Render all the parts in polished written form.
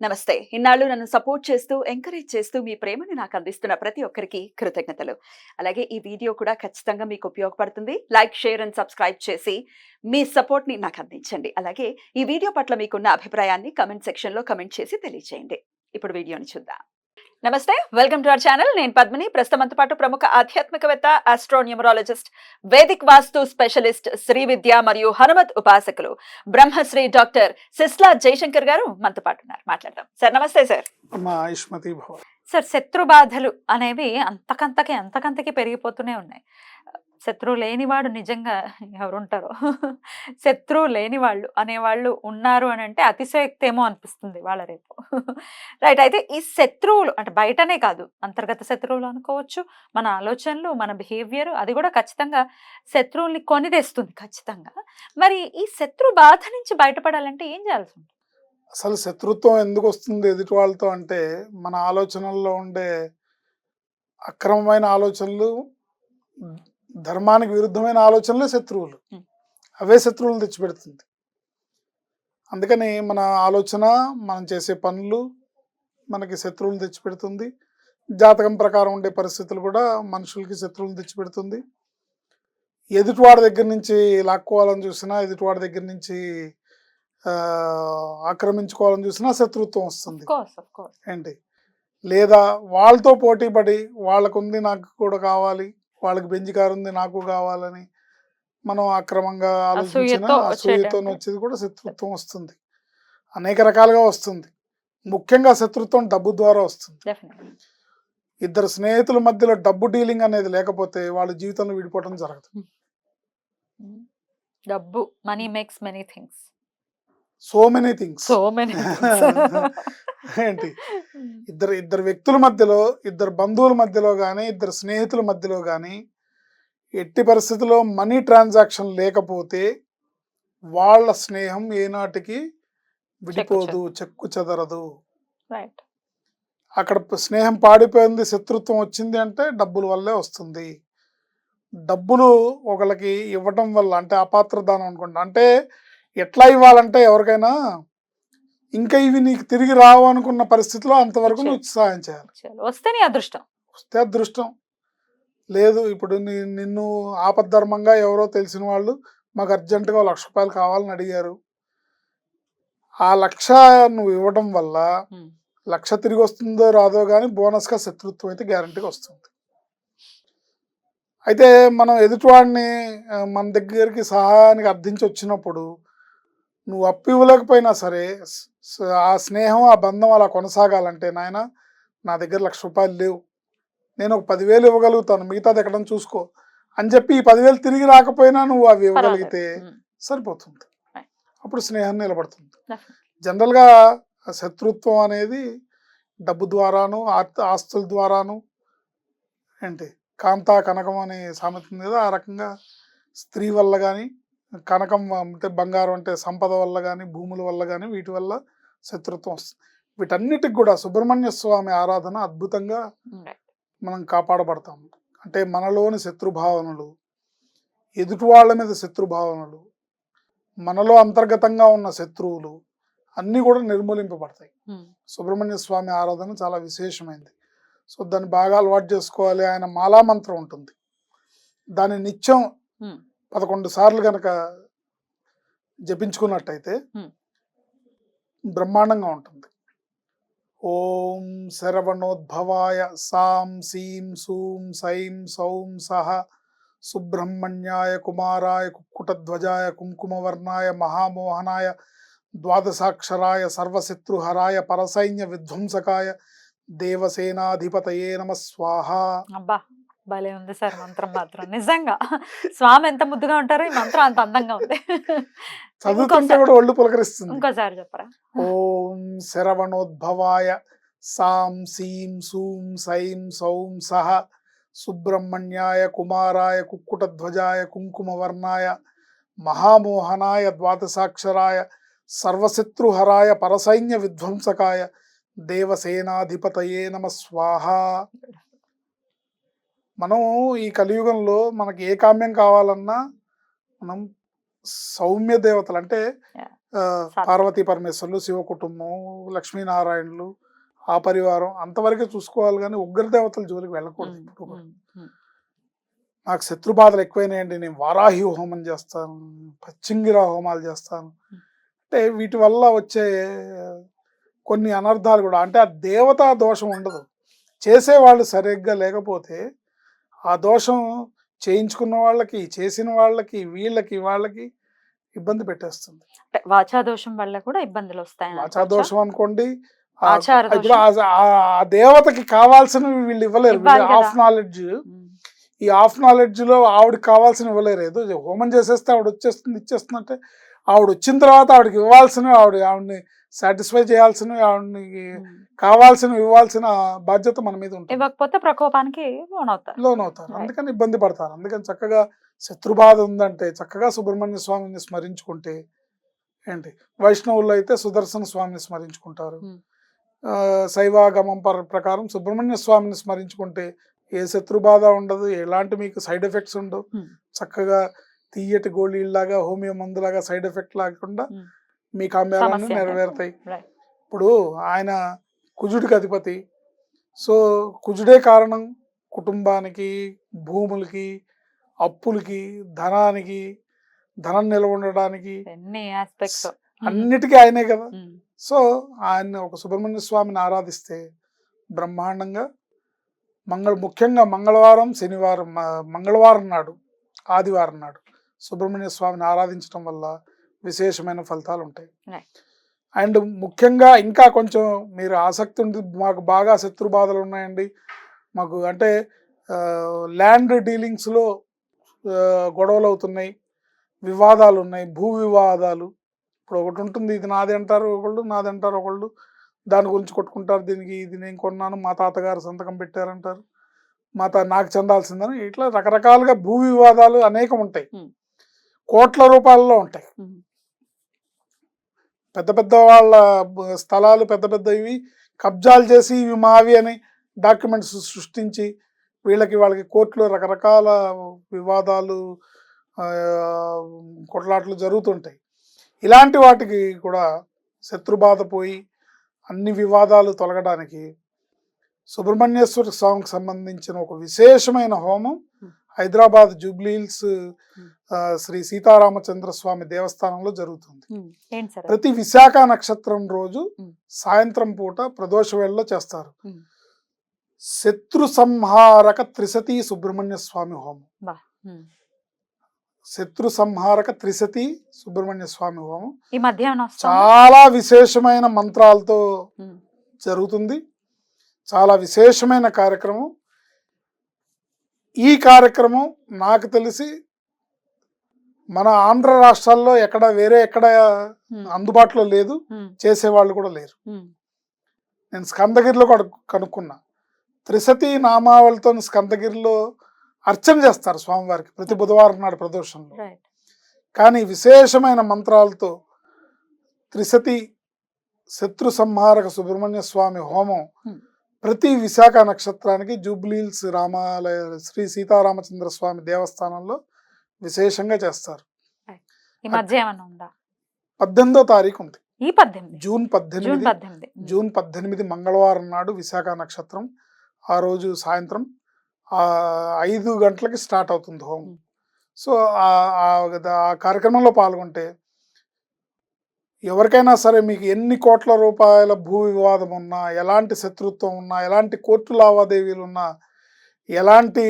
నమస్తే. ఇన్నాళ్ళు నన్ను సపోర్ట్ చేస్తూ, ఎంకరేజ్ చేస్తూ మీ ప్రేమని నాకు అందిస్తున్న ప్రతి ఒక్కరికి కృతజ్ఞతలు. అలాగే ఈ వీడియో కూడా ఖచ్చితంగా మీకు ఉపయోగపడుతుంది. లైక్, షేర్ అండ్ సబ్స్క్రైబ్ చేసి మీ సపోర్ట్‌ని నాకు అందించండి. అలాగే ఈ వీడియో పట్ల మీకున్న అభిప్రాయాన్ని కామెంట్ సెక్షన్‌లో కామెంట్ చేసి తెలియజేయండి. ఇప్పుడు వీడియోని చూద్దాం. నమస్తే. Welcome to our channel. నేను పద్మిని. ప్రస్తుతం మనతో పాటు ప్రముఖ ఆధ్యాత్మికవేత్త, ఆస్ట్రోన్యూమరాలజిస్ట్, వేదిక్ వాస్తు స్పెషలిస్ట్, శ్రీ విద్య మరియు హనుమత్ ఉపాసకులు బ్రహ్మశ్రీ డాక్టర్ సిస్లా జయశంకర్ గారు మనతో పాటు ఉన్నారు. మాట్లాడదాం. సార్ నమస్తే సార్. ఆయుష్మతి భవ. సార్, శత్రు బాధలు అనేవి అంతకంతకి పెరిగిపోతూనే ఉన్నాయి. శత్రువు లేనివాడు నిజంగా ఎవరుంటారో శత్రువు లేని వాళ్ళు అనేవాళ్ళు ఉన్నారు అని అంటే అతిశయోక్తి ఏమో అనిపిస్తుంది వాళ్ళ రేపు. రైట్. అయితే ఈ శత్రువులు అంటే బయటనే కాదు, అంతర్గత శత్రువులు అనుకోవచ్చు, మన ఆలోచనలు, మన బిహేవియర్, అది కూడా ఖచ్చితంగా శత్రువుల్ని కొని తెస్తుంది ఖచ్చితంగా. మరి ఈ శత్రు బాధ నుంచి బయటపడాలంటే ఏం చేయాల్సి ఉంటుంది? అసలు శత్రుత్వం ఎందుకు వస్తుంది ఎదుటి వాళ్ళతో అంటే, మన ఆలోచనల్లో ఉండే అక్రమమైన ఆలోచనలు, ధర్మానికి విరుద్ధమైన ఆలోచనలే శత్రువులు. అవే శత్రువులు తెచ్చిపెడుతుంది. అందుకని మన ఆలోచన, మనం చేసే పనులు మనకి శత్రువులు తెచ్చిపెడుతుంది. జాతకం ప్రకారం ఉండే పరిస్థితులు కూడా మనుషులకి శత్రువులు తెచ్చిపెడుతుంది. ఎదుటివాడి దగ్గర నుంచి లాక్కోవాలని చూసినా, ఎదుటివాడి దగ్గర నుంచి ఆక్రమించుకోవాలని చూసినా శత్రుత్వం వస్తుంది. ఏంటి, లేదా వాళ్ళతో పోటీ పడి వాళ్ళకుంది నాకు కూడా కావాలి, వాళ్ళకి బెంజ్ కారు ఉంది నాకు కావాలని మనం అక్రమంగా ఆలోచించిన అసూయతో వచ్చేది కూడా శత్రుత్వం వస్తుంది. అనేక రకాలుగా వస్తుంది. ముఖ్యంగా శత్రుత్వం డబ్బు ద్వారా వస్తుంది. ఇద్దరు స్నేహితుల మధ్యలో డబ్బు డీలింగ్ అనేది లేకపోతే వాళ్ళ జీవితంలో విడిపోవడం జరగదు. డబ్బు, money makes many things. So many things. ఏంటి, ఇద్దరు వ్యక్తుల మధ్యలో, ఇద్దరు బంధువుల మధ్యలో కానీ, ఇద్దరు స్నేహితుల మధ్యలో కానీ ఎట్టి పరిస్థితుల్లో మనీ ట్రాన్సాక్షన్ లేకపోతే వాళ్ళ స్నేహం ఏనాటికి విడిపోదు, చెక్కు చెదరదు. అక్కడ స్నేహం పాడిపోయింది, శత్రుత్వం వచ్చింది అంటే డబ్బుల వల్లే వస్తుంది. డబ్బులు ఒకళ్ళకి ఇవ్వటం వల్ల, అంటే అపాత్ర దానం అనుకుంటా, అంటే ఎట్లా ఇవ్వాలంటే ఎవరికైనా ఇంకా ఇవి నీకు తిరిగి రావు అనుకున్న పరిస్థితిలో అంతవరకు నువ్వు సహాయం చేయాలి. వస్తే అదృష్టం. లేదు, ఇప్పుడు నిన్ను ఆపద్ధర్మంగా ఎవరో తెలిసిన వాళ్ళు మాకు అర్జెంటుగా 1,00,000 రూపాయలు కావాలని అడిగారు. ఆ 1,00,000 నువ్వు ఇవ్వడం వల్ల 1,00,000 తిరిగి వస్తుందో రాదో కానీ బోనస్గా శత్రుత్వం అయితే గ్యారంటీగా వస్తుంది. అయితే మనం ఎదుటివాడిని మన దగ్గరికి సహాయానికి అర్థించి వచ్చినప్పుడు నువ్వు అప్పు ఇవ్వలేకపోయినా సరే, ఆ స్నేహం, ఆ బంధం అలా కొనసాగాలంటే, నాయన నా దగ్గర 1,00,000 రూపాయలు లేవు, నేను ఒక 10,000 ఇవ్వగలుగుతాను, మిగతాది ఎక్కడ చూసుకో అని చెప్పి ఈ 10,000 తిరిగి రాకపోయినా నువ్వు అవి ఇవ్వగలిగితే సరిపోతుంది. అప్పుడు స్నేహం నిలబడుతుంది. జనరల్గా శత్రుత్వం అనేది డబ్బు ద్వారాను, ఆస్తుల ద్వారాను, ఏంటి కాంతా కనకం అనే సామెత ఉంది కదా, ఆ రకంగా స్త్రీ వల్ల కానీ, కనకం అంటే బంగారం అంటే సంపద వల్ల కానీ, భూముల వల్ల కానీ, వీటి వల్ల శత్రుత్వం వస్తుంది. వీటన్నిటికి కూడా సుబ్రహ్మణ్య స్వామి ఆరాధన అద్భుతంగా మనం కాపాడబడతాం. అంటే మనలోని శత్రుభావనలు, ఎదుటి వాళ్ళ మీద శత్రుభావనలు, మనలో అంతర్గతంగా ఉన్న శత్రువులు అన్నీ కూడా నిర్మూలింపబడతాయి. సుబ్రహ్మణ్య స్వామి ఆరాధన చాలా విశేషమైనది. సో దాన్ని బాగా అలవాటు చేసుకోవాలి. ఆయన మాలామంత్రం ఉంటుంది, దాన్ని నిత్యం 11 సార్లు కనుక జపించుకున్నట్టయితే బ్రహ్మాండంగా ఉంటుంది. ఓం శరవణోద్భవాయ సాం సీం సూం సైం సౌం సహ సుబ్రహ్మణ్యాయ కుమారాయ కుక్కుటధ్వజాయ కుంకుమవర్ణాయ మహామోహనాయ ద్వాదశాక్షరాయ సర్వశత్రుహరాయ పరసైన్య విధ్వంసకాయ దేవసేనాధిపతయే నమ స్వాహ. అబ్బా, భలే ఉంది సార్ మంత్రం మాత్రం. నిజంగా స్వామి ఎంత ముద్దుగా ఉంటారో ఈ మంత్రం అంత అందంగా ఉంది. చదువుతుంటే కూడా ఒళ్ళు పులకరిస్తుంది. ఇంకోసారి చెప్పరా? ఓం శరవణోద్భవాయ సాం సీం సూం సైం సౌం సహ సుబ్రహ్మణ్యాయ కుమారాయ కుక్కుటధ్వజాయ కుంకుమవర్ణాయ మహామోహనాయ ద్వాదశాక్షరాయ సర్వశత్రుహరాయ పరసైన్య విధ్వంసకాయ దేవసేనాధిపతయే నమ స్వాహ. మనం ఈ కలియుగంలో మనకి ఏ కామ్యం కావాలన్నా మనం సౌమ్య దేవతలు, అంటే పార్వతీ పరమేశ్వర్లు, శివ కుటుంబం, లక్ష్మీనారాయణులు, ఆ పరివారం అంతవరకే చూసుకోవాలి కానీ ఉగ్రదేవతల జోలికి వెళ్ళకూడదు ఎప్పుడు కూడా. నాకు శత్రు బాధలు ఎక్కువైనాయండి, నేను వారాహి హోమం చేస్తాను, పచ్చింగిరా హోమాలు చేస్తాను అంటే వీటి వల్ల వచ్చే కొన్ని అనర్థాలు కూడా, అంటే ఆ దేవతా దోషం ఉండదు, చేసేవాళ్ళు సరిగ్గా లేకపోతే ఆ దోషం చేయించుకున్న వాళ్ళకి, చేసిన వాళ్ళకి, వీళ్ళకి వాళ్ళకి ఇబ్బంది పెట్టేస్తుంది. అంటే వాచా దోషం వల్ల కూడా ఇబ్బందులు వస్తాయి వాచా దోషం అనుకోండి, ఆచార ఇప్పుడు దోషం ఆ దేవతకి కావాల్సినవి వీళ్ళు ఇవ్వలేరు. ఇవ్వాలి కదా. హాఫ్ నాలెడ్జ్, ఈ హాఫ్ నాలెడ్జ్ లో ఆవిడకి కావాల్సిన ఇవ్వలేరు. ఏదో హోమం చేసేస్తే ఆవిడ వచ్చేస్తుంది ఇచ్చేస్తుంది అంటే, ఆవిడ వచ్చిన తర్వాత ఆవిడకి ఇవ్వాల్సినవి, ఆవిడని సాటిస్ఫై చేయాల్సినవి, ఆవిడని కావాల్సినవి ఇవ్వాల్సిన బాధ్యత మన మీద ఉంటుంది. ఇవ్వకపోతే ప్రకోపానికి లోనవుతారు, అందుకని ఇబ్బంది పడతారు. అందుకని చక్కగా శత్రుబాధ ఉందంటే చక్కగా సుబ్రహ్మణ్య స్వామిని స్మరించుకుంటే ఏంటి, వైష్ణవుల్లో అయితే సుదర్శన స్వామిని స్మరించుకుంటారు, శైవాగమం ప్రకారం సుబ్రహ్మణ్య స్వామిని స్మరించుకుంటే ఏ శత్రుబాధ ఉండదు, ఎలాంటి మీకు సైడ్ ఎఫెక్ట్స్ ఉండవు. చక్కగా తీయటి గోళీలాగా, హోమియో మందులాగా సైడ్ ఎఫెక్ట్ లేకుండా మీ కామ్యాలన్నీ నెరవేరుతాయి. ఇప్పుడు ఆయన కుజుడికి అధిపతి, సో కుజుడే కారణం కుటుంబానికి, భూములకి, అప్పులకి, ధనానికి, ధనం నిల్వ ఉండడానికి, అన్నిటికీ ఆయనే కదా. సో ఆయన ఒక సుబ్రహ్మణ్య స్వామిని ఆరాధిస్తే బ్రహ్మాండంగా ముఖ్యంగా మంగళవారం, శనివారం, మంగళవారం నాడు, ఆదివారం నాడు సుబ్రహ్మణ్య స్వామిని ఆరాధించడం వల్ల విశేషమైన ఫలితాలు ఉంటాయి. అండ్ ముఖ్యంగా ఇంకా కొంచెం మీరు ఆసక్తి ఉంది, మాకు బాగా శత్రు బాధలు ఉన్నాయండి, మాకు అంటే ల్యాండ్ డీలింగ్స్లో గొడవలు అవుతున్నాయి, వివాదాలు ఉన్నాయి, భూ వివాదాలు. ఇప్పుడు ఒకటి ఉంటుంది, ఇది నాది అంటారు ఒకళ్ళు, నాది అంటారు ఒకళ్ళు, దాని గురించి కొట్టుకుంటారు, దీనికి ఇది నేను కొన్నాను, మా తాతగారు సంతకం పెట్టారంటారు, నాకు చెందాల్సిందని, ఇట్లా రకరకాలుగా భూ వివాదాలు అనేకం ఉంటాయి, కోట్ల రూపాయల్లో ఉంటాయి. పెద్ద పెద్ద వాళ్ళ స్థలాలు, పెద్ద పెద్ద ఇవి కబ్జాలు చేసి ఇవి మావి అని డాక్యుమెంట్స్ సృష్టించి వాళ్ళకి కోర్టులో రకరకాల వివాదాలు, కొట్లాట్లు జరుగుతుంటాయి. ఇలాంటి వాటికి కూడా శత్రుబాధ పోయి అన్ని వివాదాలు తొలగడానికి సుబ్రహ్మణ్యేశ్వర స్వామికి సంబంధించిన ఒక విశేషమైన హోమం హైదరాబాద్ జూబ్లీ హిల్స్ శ్రీ సీతారామచంద్ర స్వామి దేవస్థానంలో జరుగుతుంది. ప్రతి విశాఖ నక్షత్రం రోజు సాయంత్రం పూట ప్రదోష వేళలో చేస్తారు. శత్రు సంహారక త్రిశతి సుబ్రహ్మణ్య స్వామి హోమం. శత్రు సంహారక త్రిశతి సుబ్రహ్మణ్య స్వామి హోమం ఈ మధ్యాహ్నం చాలా విశేషమైన మంత్రాలతో జరుగుతుంది. చాలా విశేషమైన కార్యక్రమం. ఈ కార్యక్రమం నాకు తెలిసి మన ఆంధ్ర రాష్ట్రాల్లో ఎక్కడ అందుబాటులో లేదు, చేసేవాళ్ళు కూడా లేరు. నేను స్కందగిరిలో కనుక్కున్నా, త్రిశతి నామావళితో స్కందగిరిలో అర్చన చేస్తారు స్వామివారికి ప్రతి బుధవారం నాడు ప్రదోషంలో. కానీ విశేషమైన మంత్రాలతో త్రిశతి శత్రు సంహారక సుబ్రహ్మణ్య స్వామి హోమం ప్రతి విశాఖ నక్షత్రానికి జూబ్లీ హిల్స్ రామాలయ శ్రీ సీతారామచంద్ర స్వామి దేవస్థానంలో విశేషంగా చేస్తారు. 18వ తారీఖు ఉంది, జూన్ 18 మంగళవారం నాడు విశాఖ నక్షత్రం. ఆ రోజు సాయంత్రం 5 గంటలకి స్టార్ట్ అవుతుంది హోమం. సో ఆ కార్యక్రమంలో పాల్గొంటే ఎవరికైనా సరే మీకు ఎన్ని కోట్ల రూపాయల భూ వివాదం ఉన్నా, ఎలాంటి శత్రుత్వం ఉన్నా, ఎలాంటి కోర్టు లావాదేవీలు ఉన్నా, ఎలాంటి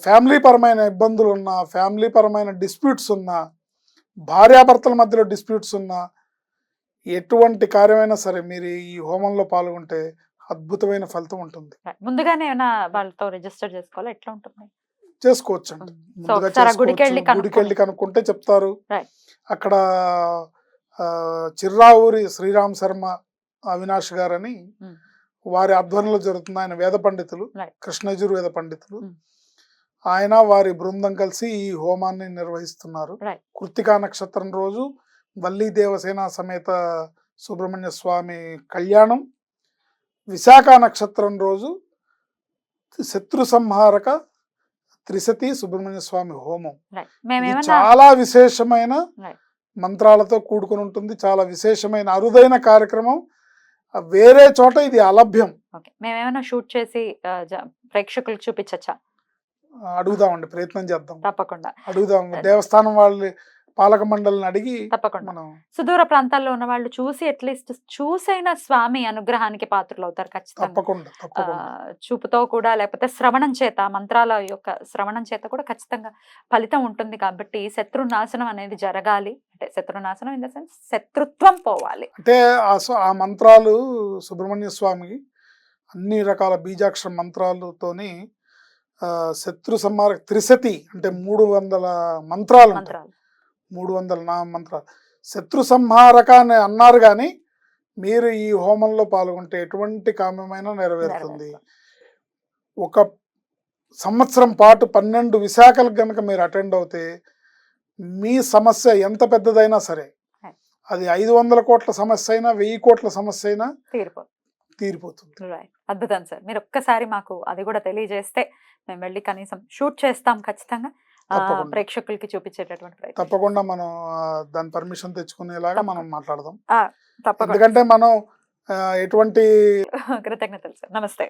ఫ్యామిలీ పరమైన ఇబ్బందులు ఉన్నా, ఫ్యామిలీ పరమైన డిస్ప్యూట్స్ ఉన్నా, భార్యాభర్తల మధ్యలో డిస్ప్యూట్స్ ఉన్నా, ఎటువంటి కార్యమైనా సరే మీరు ఈ హోమంలో పాల్గొంటే అద్భుతమైన ఫలితం ఉంటుంది. ముందుగానే వాళ్ళతో రిజిస్టర్ చేసుకోవాలి, ఎట్లా ఉంటుంది? చేసుకోవచ్చు అండి, ముందుగా గుడికెళ్ళి కనుక్కుంటే చెప్తారు. అక్కడ చిర్రావూరి శ్రీరామ్ శర్మ అవినాష్ గారని వారి ఆధ్వర్యంలో జరుగుతుంది. ఆయన వేద పండితులు, కృష్ణయజుర్వేద పండితులు. ఆయన వారి బృందం కలిసి ఈ హోమాన్ని నిర్వహిస్తున్నారు. కృత్తికా నక్షత్రం రోజు వల్లీ దేవసేన సమేత సుబ్రహ్మణ్య స్వామి కళ్యాణం, విశాఖ నక్షత్రం రోజు శత్రు సంహారక త్రిశతి సుబ్రహ్మణ్య స్వామి హోమం. చాలా విశేషమైన మంత్రాలతో కూడుకుని ఉంటుంది. చాలా విశేషమైన అరుదైన కార్యక్రమం. వేరే చోట ఇది అలభ్యం. ఓకే. మేమేమైనా షూట్ చేసి ప్రేక్షకులకు చూపించచ్చా? అడుగుదామండి, ప్రయత్నం చేద్దాం. తప్పకుండా. అడుగుదాం, దేవస్థానం వాళ్ళ పాలక మండలిని అడిగి తప్పకుండా. మనం సుదూర ప్రాంతాల్లో ఉన్న వాళ్ళు చూసి అట్లీస్ట్ చూసైన స్వామి అనుగ్రహానికి పాత్రలు అవుతారు ఖచ్చితంగా. తప్పకుండా తప్పకుండా చూపుతో కూడా లేకపోతే శ్రవణం చేత, మంత్రాల యొక్క శ్రవణం చేత కూడా ఖచ్చితంగా ఫలితం ఉంటుంది. కాబట్టి శత్రునాశనం అనేది జరగాలి. అంటే శత్రునాశనం ఇన్ ద సెన్స్ శత్రుత్వం పోవాలి. అంటే ఆ మంత్రాలు సుబ్రహ్మణ్య స్వామికి అన్ని రకాల బీజాక్షర మంత్రాలతోని శత్రు సంహార త్రిశతి అంటే 300 మంత్రాలు ఉంటాయి. మంత్రాలు 300 మంత్రాలు శత్రు సంహారక అని అన్నారు. కానీ మీరు ఈ హోమంలో పాల్గొంటే ఎటువంటి కామ్యమైనా నెరవేరుతుంది. ఒక సంవత్సరం పాటు 12 విశాఖలకు గనక మీరు అటెండ్ అవుతే మీ సమస్య ఎంత పెద్దదైనా సరే, అది 500 కోట్ల సమస్య అయినా 1000 కోట్ల సమస్య అయినా తీరిపోతుంది. అద్భుతం సార్. మీరు ఒక్కసారి మాకు అది కూడా తెలియజేస్తే మేము వెళ్ళి కనీసం షూట్ చేస్తాం ఖచ్చితంగా. ప్రేక్షకులకి చూపించేటటువంటి ప్రయత్నం. తప్పకుండా మనం దాని పర్మిషన్ తెచ్చుకునేలాగా మనం మాట్లాడదాం. తప్పకుండా. ఎందుకంటే మనం ఎటువంటి కృతజ్ఞతలు సార్. నమస్తే.